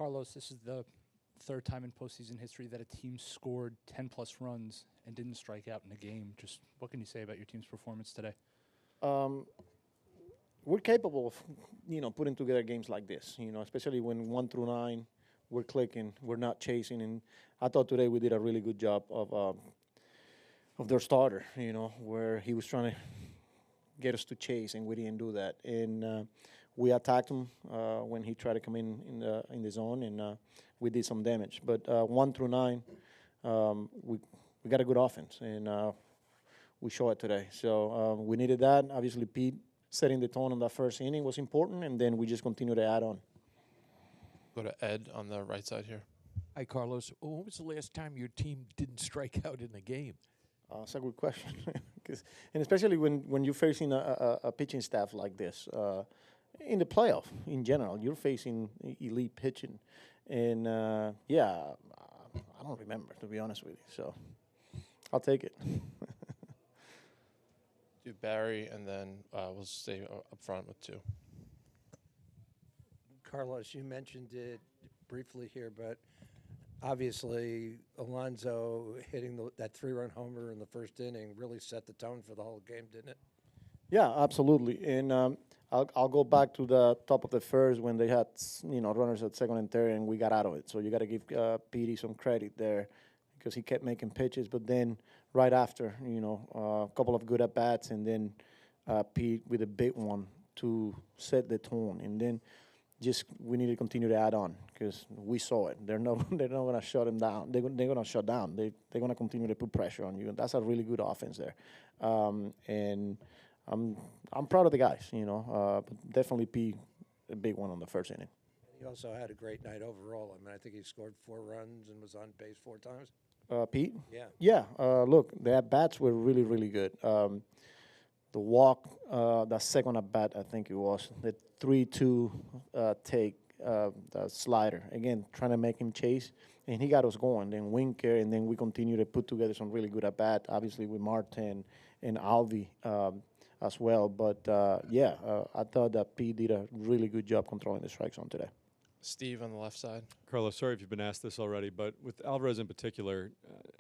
Carlos, this is the third time in postseason history that a team scored 10-plus runs and didn't strike out in a game. Just what can you say about your team's performance today? We're capable of, putting together games like this, especially when 1 through 9, we're clicking, we're not chasing. And I thought today we did a really good job of their starter, where he was trying to get us to chase, and we didn't do that. And we attacked him when he tried to come in the zone, and we did some damage. But 1 through 9, we got a good offense, and we showed it today. So we needed that. Obviously, Pete setting the tone on that first inning was important, and then we just continue to add on. Go to Ed on the right side here. Hi, Carlos. When was the last time your team didn't strike out in a game? That's a good question. And especially when you're facing a pitching staff like this. In the playoff, in general, you're facing elite pitching. And, I don't remember, to be honest with you. So I'll take it. Do Barry, and then we'll stay up front with 2. Carlos, you mentioned it briefly here, but obviously Alonso hitting that 3-run homer in the first inning really set the tone for the whole game, didn't it? Yeah, absolutely. And I'll go back to the top of the first when they had, runners at second and third, and we got out of it. So you got to give Petey some credit there because he kept making pitches. But then right after, a couple of good at-bats, and then Pete with a big one to set the tone. And then just we need to continue to add on because we saw it. They're not going to shut them down. They're going to shut down. They're going to continue to put pressure on you. And that's a really good offense there. And I'm proud of the guys, but definitely Pete, a big one on the first inning. He also had a great night overall. I mean, I think he scored 4 runs and was on base 4 times. Pete? Yeah. Yeah. Look, the at-bats were really, really good. The walk, the second at-bat, I think it was, the 3-2 take, the slider. Again, trying to make him chase, and he got us going. Then Winker, and then we continue to put together some really good at-bat, obviously with Marte and Alvi as well. But, I thought that Pete did a really good job controlling the strike zone today. Steve on the left side. Carlos, sorry if you've been asked this already, but with Alvarez in particular,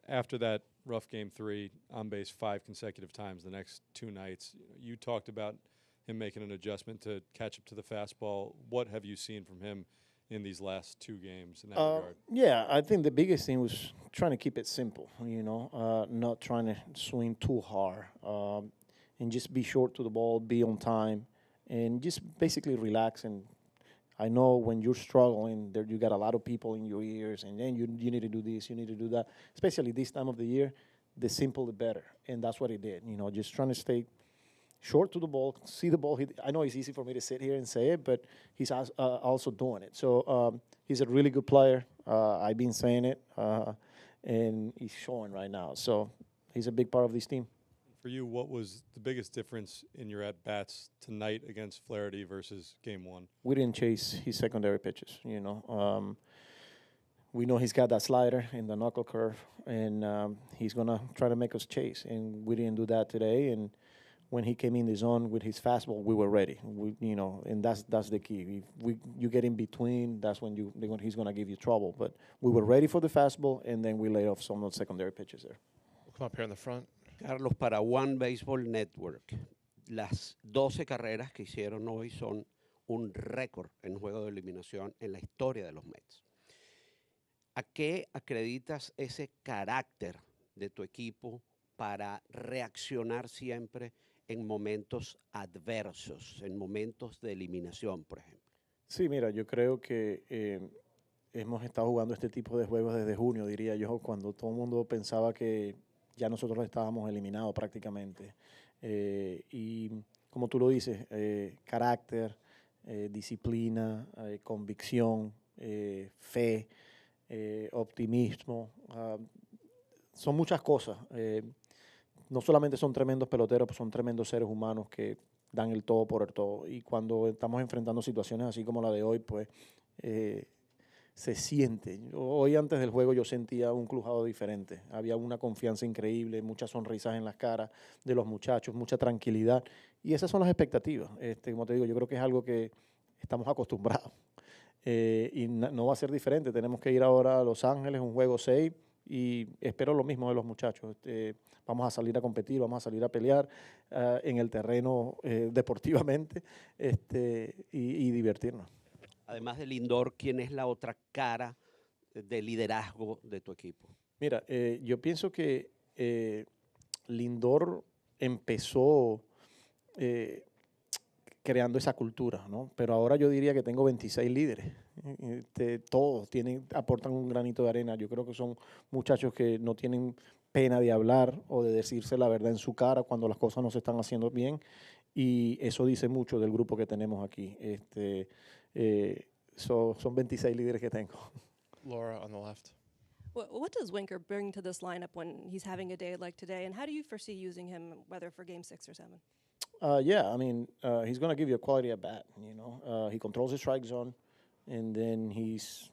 after that rough game 3, on base 5 consecutive times the next 2 nights, you talked about him making an adjustment to catch up to the fastball. What have you seen from him in these last 2 games in that regard? Yeah, I think the biggest thing was trying to keep it simple, not trying to swing too hard, and just be short to the ball, be on time, and just basically relax. And I know when you're struggling, you got a lot of people in your ears, and then you need to do this, you need to do that. Especially this time of the year, the simple the better, and that's what he did. Just trying to stay short to the ball, see the ball hit. I know it's easy for me to sit here and say it, but he's also doing it. So he's a really good player. I've been saying it, and he's showing right now. So he's a big part of this team. For you, what was the biggest difference in your at-bats tonight against Flaherty versus Game 1? We didn't chase his secondary pitches, We know he's got that slider and the knuckle curve, and he's going to try to make us chase. And we didn't do that today. And when he came in the zone with his fastball, we were ready. And that's the key. If you get in between, that's when he's going to give you trouble. But we were ready for the fastball, and then we laid off some of the secondary pitches there. We'll come up here in the front. Carlos, para One Baseball Network, las 12 carreras que hicieron hoy son un récord en juego de eliminación en la historia de los Mets. ¿A qué acreditas ese carácter de tu equipo para reaccionar siempre en momentos adversos, en momentos de eliminación, por ejemplo? Sí, mira, yo creo que hemos estado jugando este tipo de juegos desde junio, diría yo, cuando todo el mundo pensaba que ya nosotros estábamos eliminados prácticamente. Y como tú lo dices, carácter, disciplina, convicción, fe, optimismo. Son muchas cosas. No solamente son tremendos peloteros, pues son tremendos seres humanos que dan el todo por el todo. Y cuando estamos enfrentando situaciones así como la de hoy, pues se siente. Hoy antes del juego yo sentía un clubhouse diferente. Había una confianza increíble, muchas sonrisas en las caras de los muchachos, mucha tranquilidad. Y esas son las expectativas. Como te digo, yo creo que es algo que estamos acostumbrados. y no va a ser diferente. Tenemos que ir ahora a Los Ángeles, un juego 6, y espero lo mismo de los muchachos. Vamos a salir a competir, vamos a salir a pelear en el terreno deportivamente y divertirnos. Además de Lindor, ¿quién es la otra cara de liderazgo de tu equipo? Mira, yo pienso que Lindor empezó creando esa cultura, ¿no? Pero ahora yo diría que tengo 26 líderes. Todos aportan un granito de arena. Yo creo que son muchachos que no tienen pena de hablar o de decirse la verdad en su cara cuando las cosas no se están haciendo bien. Y eso dice mucho del grupo que tenemos aquí. Son 26 líderes que tengo. Laura on the left. What does Winker bring to this lineup when he's having a day like today, and how do you foresee using him, whether for Game 6 or 7? Yeah, I mean, he's going to give you a quality at bat. You know, he controls the strike zone, and then he's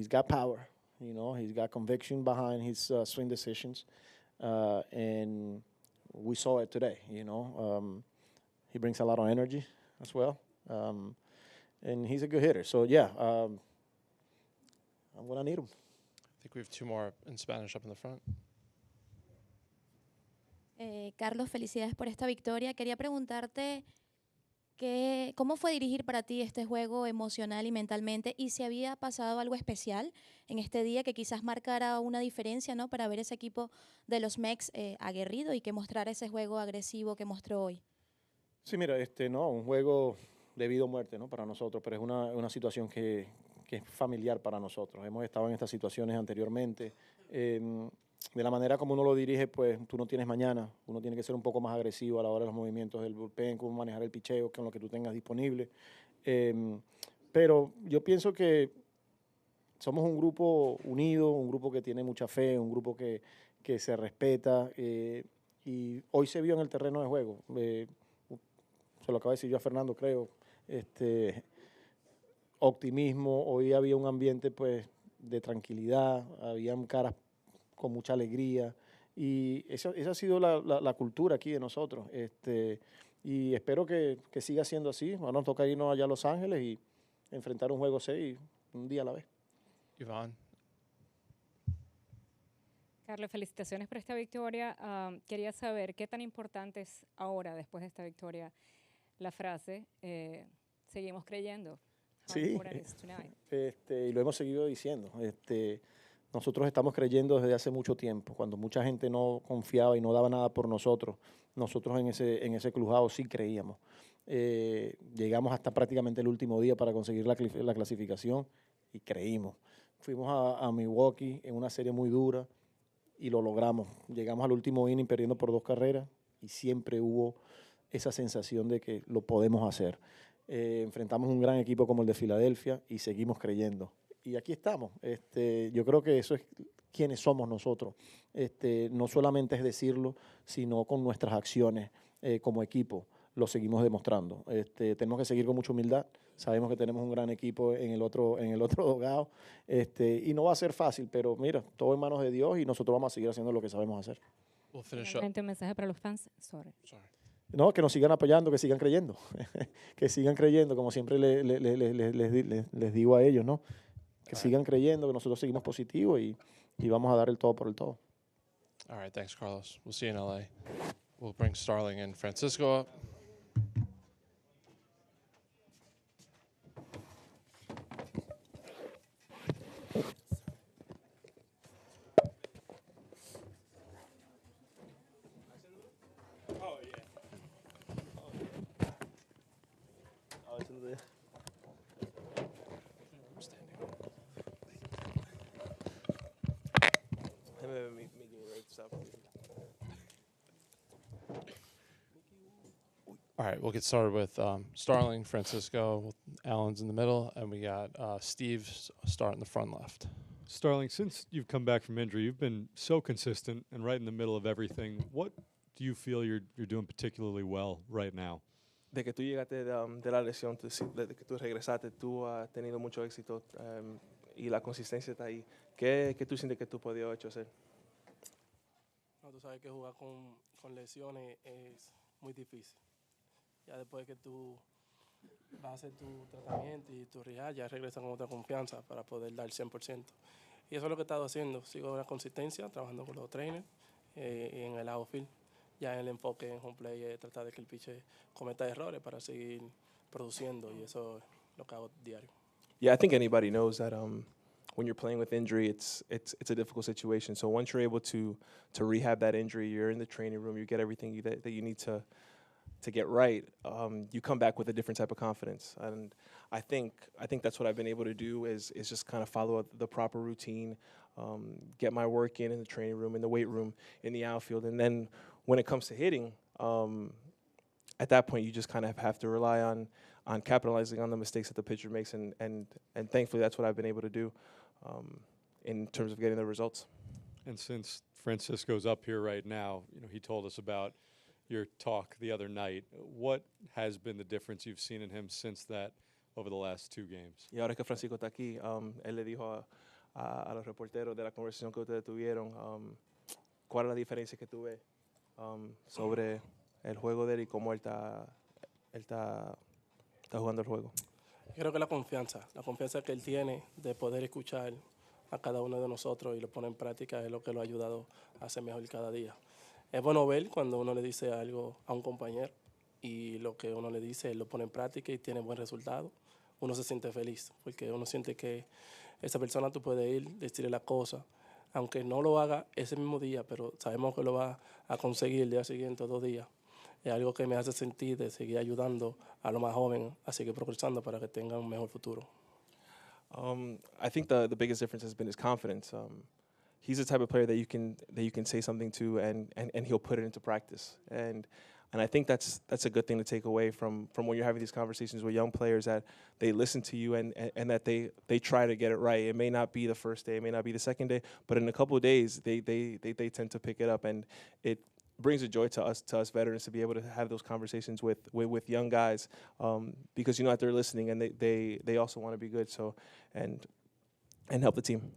got power. You know, he's got conviction behind his swing decisions, and we saw it today. You know, he brings a lot of energy as well, and he's a good hitter. So yeah, I'm going to need him. I think we have two more in Spanish up in the front. Carlos, felicidades por esta victoria. Quería preguntarte cómo fue dirigir para ti este juego emocional y mentalmente, y si había pasado algo especial en este día que quizás marcara una diferencia, ¿no?, para ver ese equipo de los Mex aguerrido y que mostrara ese juego agresivo que mostró hoy. Sí, mira, no, un juego de vida o muerte, ¿no?, para nosotros, pero es una situación que es familiar para nosotros. Hemos estado en estas situaciones anteriormente. De la manera como uno lo dirige, pues tú no tienes mañana. Uno tiene que ser un poco más agresivo a la hora de los movimientos del bullpen, cómo manejar el picheo con lo que tú tengas disponible. Pero yo pienso que somos un grupo unido, un grupo que tiene mucha fe, un grupo que se respeta. Y hoy se vio en el terreno de juego. Se lo acaba de decir yo a Fernando, creo. Optimismo. Hoy había un ambiente, pues, de tranquilidad. Habían caras con mucha alegría, y esa ha sido la cultura aquí de nosotros, y espero que siga siendo así. Ahora nos toca irnos allá a Los Ángeles y enfrentar un juego 6 un día a la vez. Yvonne. Carlos, felicitaciones por esta victoria. Quería saber qué tan importante es ahora, después de esta victoria, la frase, seguimos creyendo. Sí, y lo hemos seguido diciendo. Nosotros estamos creyendo desde hace mucho tiempo. Cuando mucha gente no confiaba y no daba nada por nosotros en ese clubhouse sí creíamos. Llegamos hasta prácticamente el último día para conseguir la clasificación y creímos. Fuimos a Milwaukee en una serie muy dura y lo logramos. Llegamos al último inning perdiendo por 2 carreras y siempre hubo esa sensación de que lo podemos hacer. Enfrentamos un gran equipo como el de Filadelfia y seguimos creyendo. Y aquí estamos. Yo creo que eso es quienes somos nosotros. No solamente es decirlo, sino con nuestras acciones como equipo lo seguimos demostrando. Tenemos que seguir con mucha humildad. Sabemos que tenemos un gran equipo en el otro dogado, y no va a ser fácil, pero mira, todo en manos de Dios y nosotros vamos a seguir haciendo lo que sabemos hacer. We'll finish up. Un mensaje para los fans. Sorry. No, que nos sigan apoyando, que sigan creyendo, que sigan creyendo, como siempre les digo a ellos, ¿no? Que sigan creyendo, que nosotros seguimos positivos y vamos a dar el todo por el todo. All right, thanks, Carlos. We'll see you in LA. We'll bring Starling and Francisco up. All right, we'll get started with Starling, Francisco, Allen's in the middle, and we got Steve starting the front left. Starling, since you've come back from injury, you've been so consistent and right in the middle of everything. What do you feel you're doing particularly well right now? De que tú llegaste de la lesión, desde que tú regresaste, tú has tenido mucho éxito y la consistencia está ahí. ¿Qué tú sientes que tú podías hacer? No, tú sabes que jugar con lesiones es muy difícil. Ya después que tú va a hacer tu tratamiento y tu rehab, ya regresa con otra confianza para poder dar 100%. Y eso es lo que he estado haciendo. Sigo la consistencia, trabajando con los trainers y en el outfield. Ya el enfoque en home play es tratar de que el pitcher cometa errores para seguir produciendo y eso es lo que hago diario. Yeah, I think anybody knows that when you're playing with injury, it's a difficult situation. So once you're able to rehab that injury, you're in the training room, you get everything that you need to get right. You come back with a different type of confidence, and I think that's what I've been able to do is just kind of follow the proper routine, get my work in the training room, in the weight room, in the outfield, and then when it comes to hitting, at that point you just kind of have to rely on capitalizing on the mistakes that the pitcher makes, and thankfully that's what I've been able to do in terms of getting the results. And since Francisco's up here right now, he told us about your talk the other night. What has been the difference you've seen in him since that over the last 2 games? Y ahora que Francisco está aquí, él le dijo a los reporteros de la conversación que ustedes tuvieron, cuál es la diferencia que tú ves sobre el juego de él y cómo él está jugando el juego. Creo que la confianza que él tiene de poder escuchar a cada uno de nosotros y lo pone en práctica es lo que lo ha ayudado a ser mejor cada día. Es bueno ver cuando uno le dice algo a un compañero y lo que uno le dice, él lo pone en práctica y tiene buen resultado. Uno se siente feliz porque uno siente que esa persona tú puedes ir, decirle la cosa, aunque no lo haga ese mismo día, pero sabemos que lo va a conseguir el día siguiente o 2 días. Es algo que me hace sentir de seguir ayudando a los más jóvenes a seguir progresando para que tengan un mejor futuro. I think the biggest difference has been his confidence. He's the type of player that you can say something to and he'll put it into practice. And I think that's a good thing to take away from when you're having these conversations with young players, that they listen to you and that they try to get it right. It may not be the first day, it may not be the second day, but in a couple of days they tend to pick it up, and it brings a joy to us veterans to be able to have those conversations with young guys, because that they're listening and they also want to be good, so and help the team.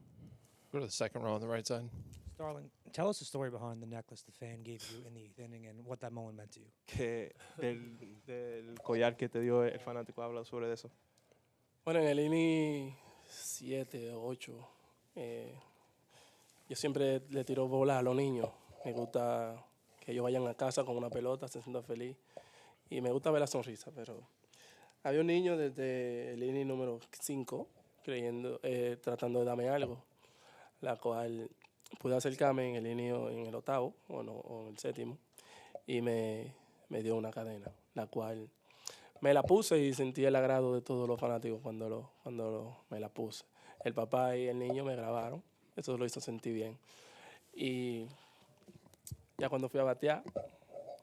Go to the second row on the right side. Starling, tell us the story behind the necklace the fan gave you in the 8th inning and what that moment meant to you. Que del collar que te dio el fanático, habla sobre eso. Bueno, en el inning 7 o 8, yo siempre le tiro bolas a los niños. Me gusta que ellos vayan a casa con una pelota, se sientan feliz. Y me gusta ver la sonrisa, pero había un niño desde el inning número 5 tratando de darme algo, la cual pude acercarme en el inning, en el 8º o en el 7º, y me dio una cadena, la cual me la puse y sentí el agrado de todos los fanáticos cuando me la puse. El papá y el niño me grabaron, eso lo hizo sentir bien. Y ya cuando fui a batear,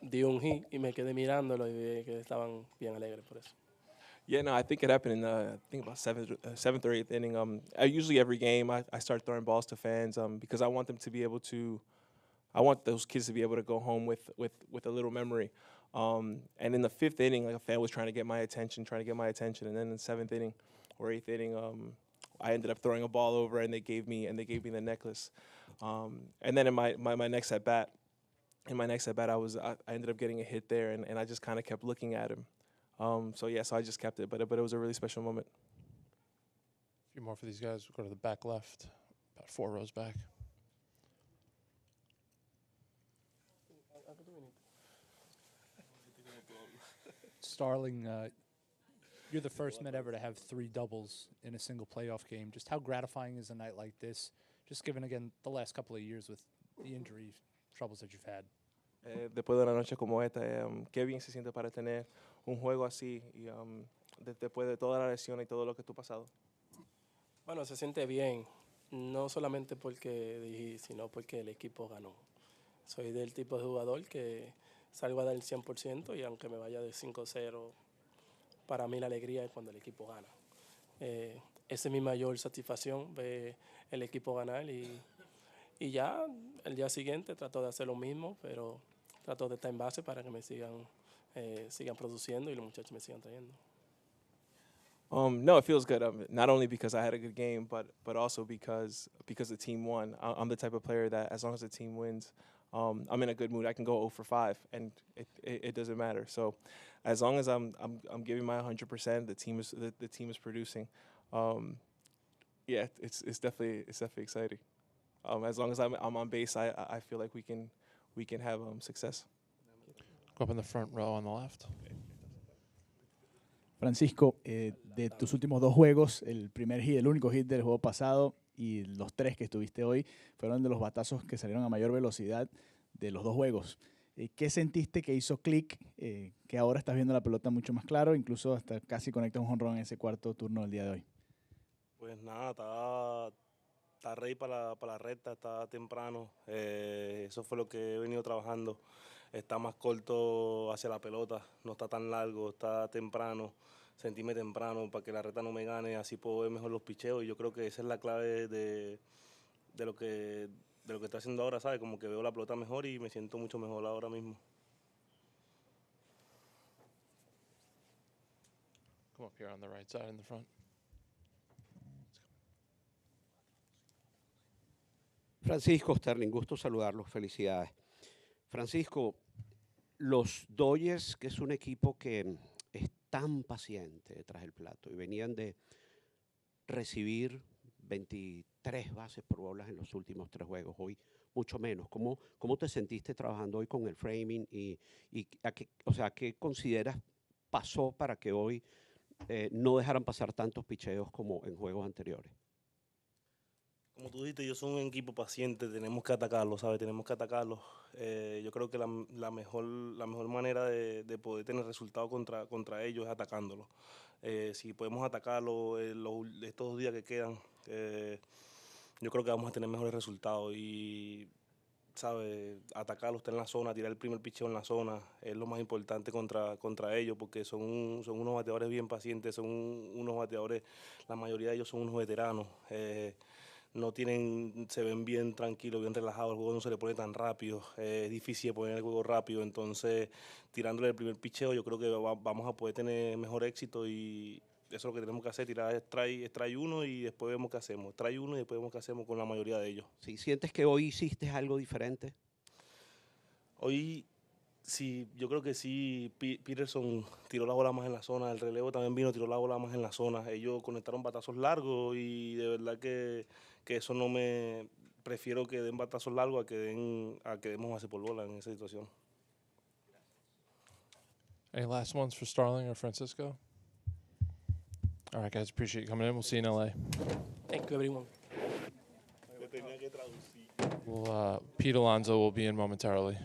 di un hit y me quedé mirándolo y vi que estaban bien alegres por eso. Yeah, no, I think it happened in I think about 7th or 8th inning. I usually every game I start throwing balls to fans because I want them to be able to, I want those kids to be able to go home with a little memory. And in the 5th inning, like a fan was trying to get my attention, and then in the 7th inning or 8th inning, I ended up throwing a ball over, and they gave me the necklace. And then in my next at bat, I ended up getting a hit there, and I just kind of kept looking at him. So I just kept it, but it was a really special moment. A few more for these guys. We'll go to the back left, about 4 rows back. Starling, you're the first man ever to have 3 doubles in a single playoff game. Just how gratifying is a night like this, just given, again, the last couple of years with the injury troubles that you've had? Después de una noche como esta, qué bien se siente para tener un juego así y después de toda la lesión y todo lo que tú has pasado. Bueno, se siente bien, no solamente porque dije, sino porque el equipo ganó. Soy del tipo de jugador que salgo a dar el 100% y aunque me vaya de 5-0, para mí la alegría es cuando el equipo gana. Esa es mi mayor satisfacción, ver el equipo ganar y ya el día siguiente trato de hacer lo mismo, pero trato de estar en base para que me sigan produciendo y los muchachos me sigan trayendo. No, it feels good. Not only because I had a good game, but also because the team won. I'm the type of player that as long as the team wins, I'm in a good mood. I can go 0 for 5, and it doesn't matter. So as long as I'm giving my 100%, the team is producing. Yeah, it's definitely exciting. As long as I'm on base, I feel like we can have success. Go up in the front row on the left. Francisco, de tus últimos 2 juegos, el primer hit, el único hit del juego pasado y los 3 que estuviste hoy fueron de los batazos que salieron a mayor velocidad de los 2 juegos. ¿Qué sentiste que hizo clic, que ahora estás viendo la pelota mucho más claro, incluso hasta casi conectas un jonrón en ese cuarto turno del día de hoy? Pues nada, está ready para la recta, está temprano. Eso fue lo que he venido trabajando. Está más corto hacia la pelota, no está tan largo, está temprano. Sentirme temprano para que la recta no me gane, así puedo ver mejor los picheos. Y yo creo que esa es la clave de lo que estoy haciendo ahora, ¿sabes? Como que veo la pelota mejor y me siento mucho mejor ahora mismo. Come up here on the right side in the front. Francisco, Starling, gusto saludarlos, felicidades. Francisco, los Dodgers, que es un equipo que es tan paciente detrás del plato y venían de recibir 23 bases por bolas en los últimos 3 juegos, hoy mucho menos. ¿Cómo te sentiste trabajando hoy con el framing y qué consideras pasó para que hoy no dejaran pasar tantos picheos como en juegos anteriores? Como tú dijiste, yo soy un equipo paciente, tenemos que atacarlo, ¿sabes? Tenemos que atacarlo. Yo creo que la mejor manera de poder tener resultados contra ellos es atacándolo. Si podemos atacarlo estos 2 días que quedan, yo creo que vamos a tener mejores resultados. Y, ¿sabes? Atacarlo, estar en la zona, tirar el primer picheo en la zona, es lo más importante contra ellos, porque son unos bateadores bien pacientes, son unos bateadores, la mayoría de ellos son unos veteranos. Se ven bien tranquilos, bien relajados, el juego no se le pone tan rápido, es difícil poner el juego rápido, entonces tirándole el primer picheo yo creo que vamos a poder tener mejor éxito y eso es lo que tenemos que hacer, tirar strike 1 y después vemos qué hacemos, strike 1 y después vemos qué hacemos con la mayoría de ellos. ¿Sí sientes que hoy hiciste algo diferente? Hoy sí, yo creo que sí, Peterson tiró la bola más en la zona, el relevo también tiró la bola más en la zona, ellos conectaron batazos largos y de verdad que eso no me... Prefiero que den batazos largos a que demos base por bola en esa situación. Any last ones for Starling or Francisco? All right, guys, appreciate you coming in. We'll see you in LA. Thank you, everyone. Pete Alonso will be in momentarily.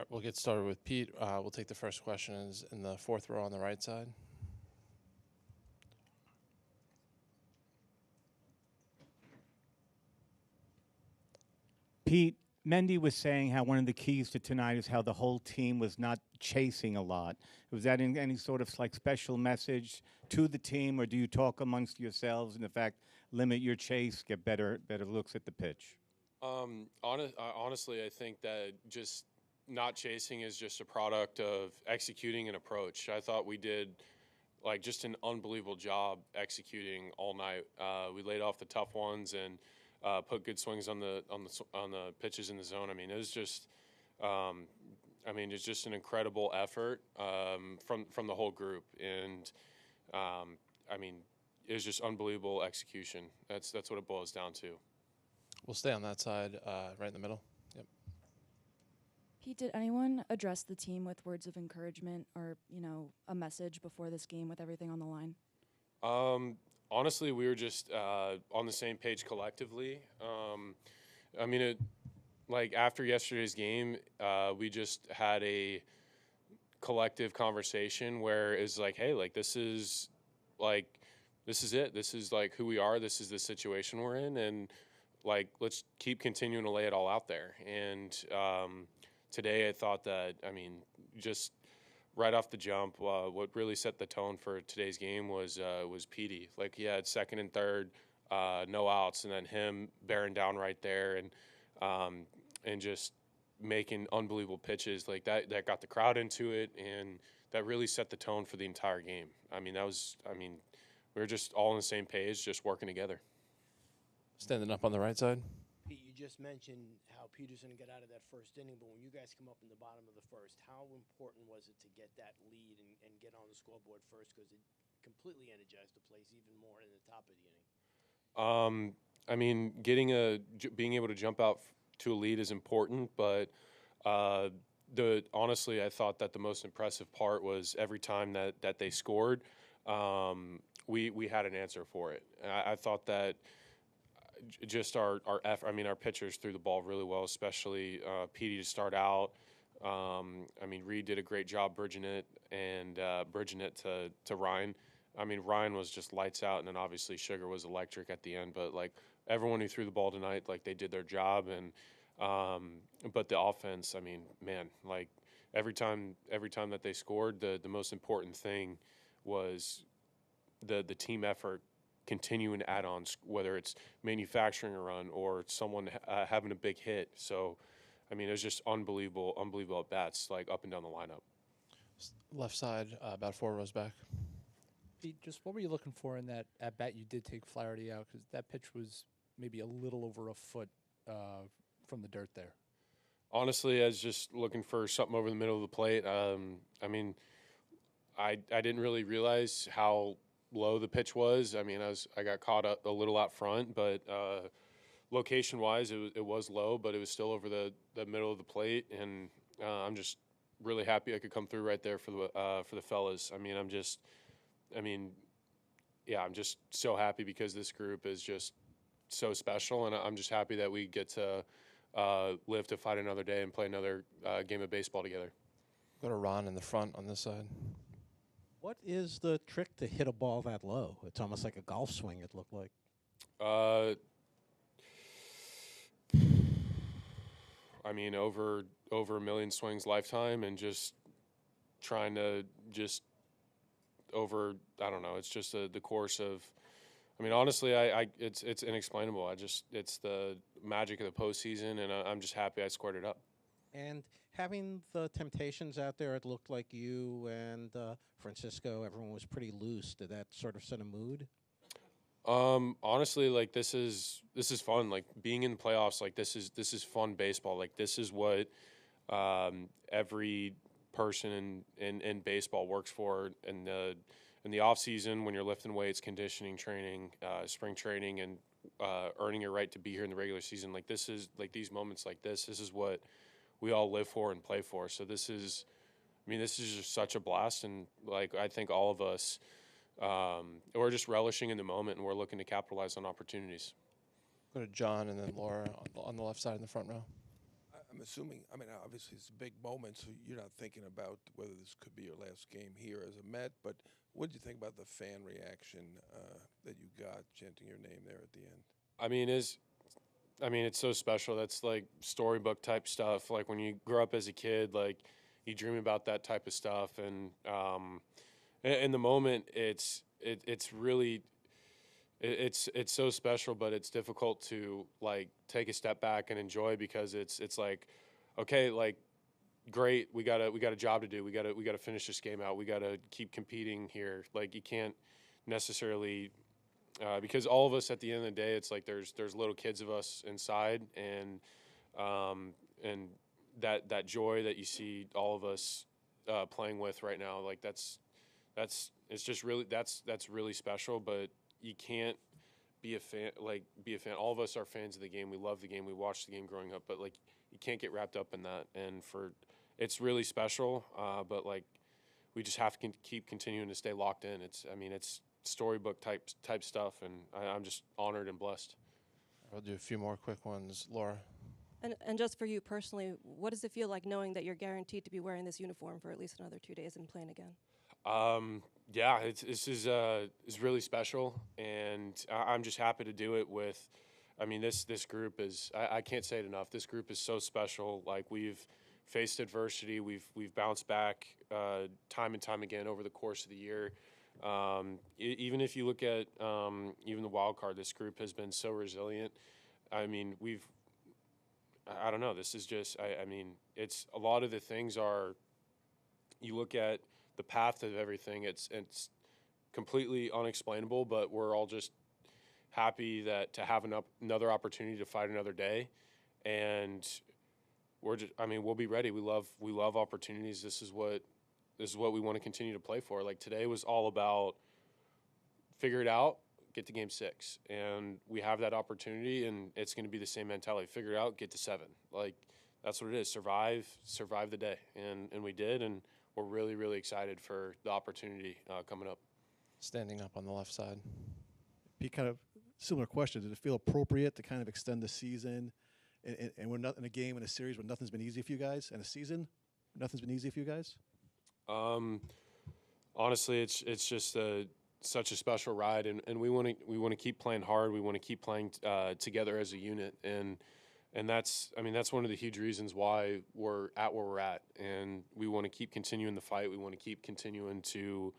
we'll get started with Pete. We'll take the first question is in the fourth row on the right side. Pete, Mendy was saying how one of the keys to tonight is how the whole team was not chasing a lot. Was that any sort of like special message to the team, or do you talk amongst yourselves and in fact limit your chase, get better looks at the pitch? Honestly, I think that just not chasing is just a product of executing an approach. I thought we did like just an unbelievable job executing all night. We laid off the tough ones and put good swings on the pitches in the zone. I mean, it was just, it's just an incredible effort from the whole group, and it was just unbelievable execution. That's what it boils down to. We'll stay on that side, right in the middle. Yep. Pete, did anyone address the team with words of encouragement or, a message before this game with everything on the line? Honestly, we were just on the same page collectively. After yesterday's game, we just had a collective conversation where it's like, hey, this is it. This is like who we are. This is the situation we're in, and let's keep continuing to lay it all out there. And today, I thought that just right off the jump, what really set the tone for today's game was Petey. He had second and third, no outs, and then him bearing down right there and just making unbelievable pitches that got the crowd into it, and that really set the tone for the entire game. We were just all on the same page, just working together. Standing up on the right side. Pete, you just mentioned how Peterson got out of that first inning, but when you guys come up in the bottom of the first, how important was it to get that lead and get on the scoreboard first, because it completely energized the place even more in the top of the inning? Being able to jump out to a lead is important, but honestly, I thought that the most impressive part was every time that they scored, we had an answer for it. I thought that just our effort. Our pitchers threw the ball really well, especially Petey to start out. Reed did a great job bridging it to Ryan. Ryan was just lights out, and then obviously Sugar was electric at the end. But everyone who threw the ball tonight, they did their job. And but the offense, every time that they scored, the most important thing was the team effort, continuing add-ons, whether it's manufacturing a run or someone having a big hit. So, it was just unbelievable at bats, up and down the lineup. Left side, about 4 rows back. Pete, just what were you looking for in that at bat? You did take Flaherty out because that pitch was maybe a little over a foot from the dirt there. Honestly, I was just looking for something over the middle of the plate. I didn't really realize how low the pitch was. I got caught up a little out front, but location-wise, it was low, but it was still over the middle of the plate, and I'm just really happy I could come through right there for the fellas. I'm just so happy because this group is just so special, and I'm just happy that we get to live to fight another day and play another game of baseball together. Go to Ron in the front on this side. What is the trick to hit a ball that low? It's almost like a golf swing, it looked like. Over a million swings lifetime, and just trying to it's just the course of, honestly, it's inexplainable. It's the magic of the postseason, and I'm just happy I squared it up. And having the Temptations out there, it looked like you and Francisco, everyone was pretty loose. Did that sort of set a mood? Honestly, this is fun. Being in the playoffs, this is fun baseball. This is what every person in baseball works for in the off season, when you're lifting weights, conditioning training, spring training, and earning your right to be here in the regular season. This is these moments like this. This is what we all live for and play for. So this is just such a blast, and I think all of us, we're just relishing in the moment, and we're looking to capitalize on opportunities. Go to John and then Laura on the left side in the front row. I'm assuming, I mean, obviously it's a big moment, so you're not thinking about whether this could be your last game here as a Met, but what did you think about the fan reaction that you got chanting your name there at the end? I mean, it's so special. That's like storybook type stuff. Like when you grow up as a kid, like you dream about that type of stuff. And in the moment, it's really it's so special, but it's difficult to like take a step back and enjoy because it's like, okay, like great, we got a job to do. We got to finish this game out. We got to keep competing here. Like you can't necessarily. Because all of us at the end of the day, it's like there's little kids of us inside, and that joy that you see all of us playing with right now, like that's it's just really that's really special. But you can't be a fan. All of us are fans of the game. We love the game. We watched the game growing up, but like you can't get wrapped up in that. And it's really special. But like we just have to keep continuing to stay locked in. It's storybook type stuff, and I'm just honored and blessed. I'll do a few more quick ones. Laura? And just for you personally, what does it feel like knowing that you're guaranteed to be wearing this uniform for at least another 2 days and playing again? Yeah, this is really special, and I'm just happy to do it with. I mean, this group is. I can't say it enough. This group is so special. Like we've faced adversity, we've bounced back time and time again over the course of the year. Even if you look at even the wild card, this group has been so resilient. I mean, I don't know. This is just. I mean, it's a lot of the things are. You look at the path of everything. It's completely unexplainable, but we're all just happy that to have another opportunity to fight another day, and we're just. I mean, we'll be ready. We love opportunities. This is what we want to continue to play for. Like today was all about figure it out, get to game 6. And we have that opportunity, and it's going to be the same mentality. Figure it out, get to 7. Like that's what it is. Survive the day. And we did, and we're really, really excited for the opportunity coming up. Standing up on the left side. Pete, kind of similar question. Did it feel appropriate to kind of extend the season and we're not in a game, in a series where nothing's been easy for you guys, and a season nothing's been easy for you guys? Honestly, it's just such a special ride, and we want to keep playing hard. We want to keep playing together as a unit, and that's one of the huge reasons why we're at where we're at, and we want to keep continuing the fight. We want to keep continuing to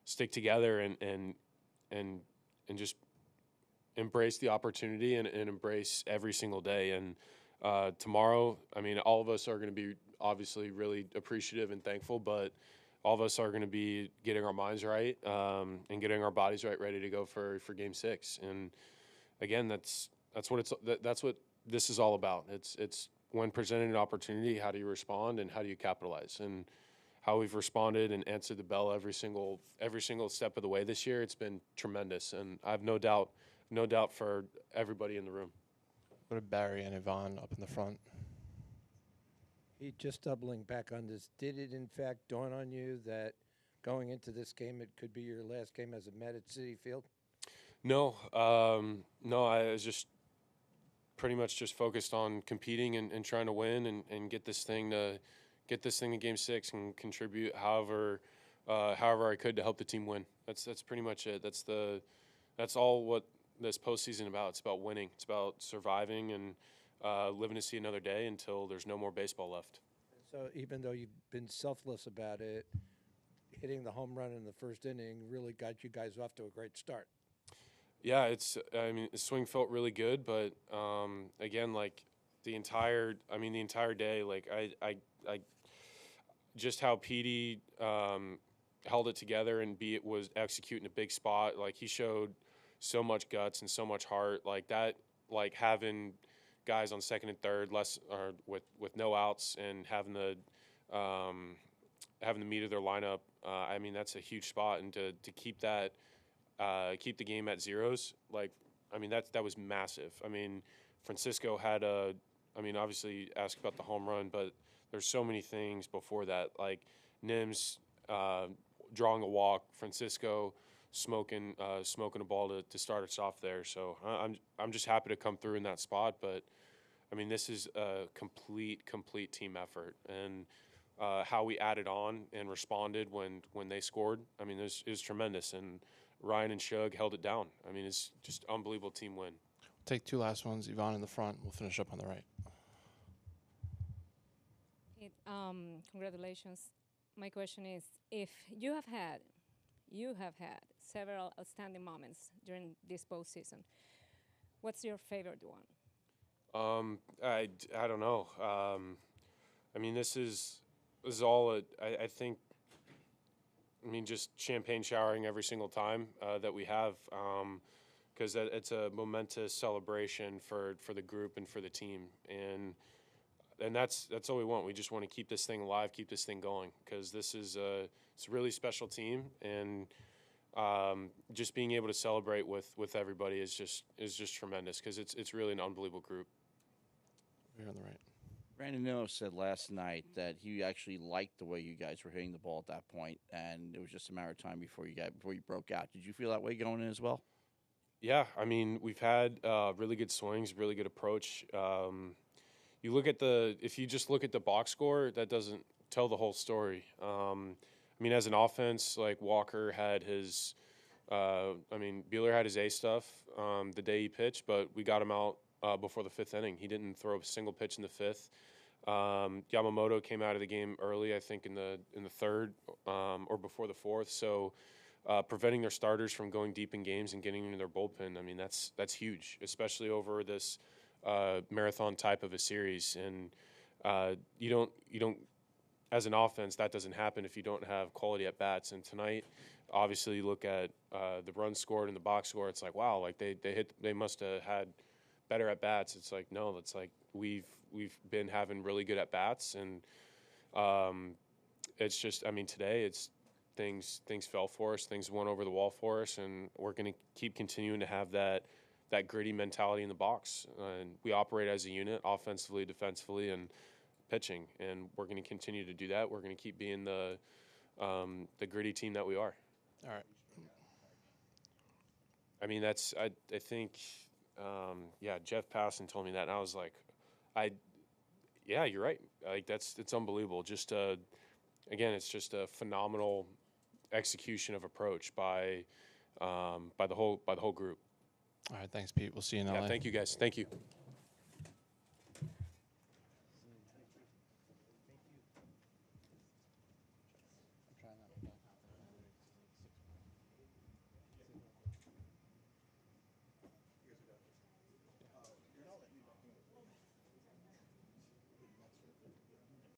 stick together and just embrace the opportunity and embrace every single day. And tomorrow, I mean, all of us are going to be obviously really appreciative and thankful, but all of us are going to be getting our minds right and getting our bodies right, ready to go for game 6. And again, that's what this is all about. It's when presented an opportunity, how do you respond and how do you capitalize? And how we've responded and answered the bell every single step of the way this year, it's been tremendous. And I have no doubt for everybody in the room. Go to Barry and Yvonne up in the front. Just doubling back on this, did it in fact dawn on you that going into this game, it could be your last game as a Met at Citi Field? No, I was just pretty much just focused on competing and trying to win and get this thing to game 6 and contribute however I could to help the team win. That's pretty much it. That's all what this postseason about. It's about winning. It's about surviving and living to see another day until there's no more baseball left. So even though you've been selfless about it, hitting the home run in the first inning really got you guys off to a great start. Yeah, the swing felt really good, but again, like the entire day, like I just how Petey held it together and was executing a big spot. Like he showed so much guts and so much heart. Like that, like having guys on second and third with no outs and having the meat of their lineup. That's a huge spot, and to keep that. Keep the game at zeros, that was massive. Francisco had obviously asked about the home run, but there's so many things before that, like Nims drawing a walk, Francisco smoking a ball to start us off there. So I'm just happy to come through in that spot, but I mean, this is a complete team effort, and how we added on and responded when they scored. I mean, it was tremendous, and Ryan and Shug held it down. I mean, it's just unbelievable team win. Take two last ones. Yvonne in the front. We'll finish up on the right. Congratulations. My question is, if you have had several outstanding moments during this postseason, what's your favorite one? I don't know. I mean, this is all I think. I mean, just champagne showering every single time that we have, because it's a momentous celebration for the group and for the team, and that's all we want. We just want to keep this thing alive, keep this thing going, because this is it's a really special team, and just being able to celebrate with everybody is just tremendous, because it's really an unbelievable group. Here on the right. Brandon Miller said last night that he actually liked the way you guys were hitting the ball at that point, and it was just a matter of time before you broke out. Did you feel that way going in as well? Yeah, I mean, we've had really good swings, really good approach. You look at if you just look at the box score, that doesn't tell the whole story. I mean, as an offense, like Walker had his, Buehler had his A stuff the day he pitched, but we got him out before the fifth inning. He didn't throw a single pitch in the fifth. Yamamoto came out of the game early, I think in the third or before the fourth. So preventing their starters from going deep in games and getting into their bullpen, I mean, that's huge, especially over this marathon type of a series. And you don't as an offense, that doesn't happen if you don't have quality at bats. And tonight, obviously, you look at the runs scored and the box score. It's like, wow, like they must have had better at bats. It's like, no, it's like we've been having really good at bats, and it's just, I mean, today it's things fell for us, things went over the wall for us, and we're going to keep continuing to have that gritty mentality in the box. And we operate as a unit, offensively, defensively, and pitching, and we're going to continue to do that. We're going to keep being the gritty team that we are. All right. I mean, I think. Yeah, Jeff Passan told me that, and I was like, yeah, you're right. Like it's unbelievable. Just again, it's just a phenomenal execution of approach by the whole group. All right, thanks, Pete. We'll see you in LA. Yeah, thank you guys. Thank you.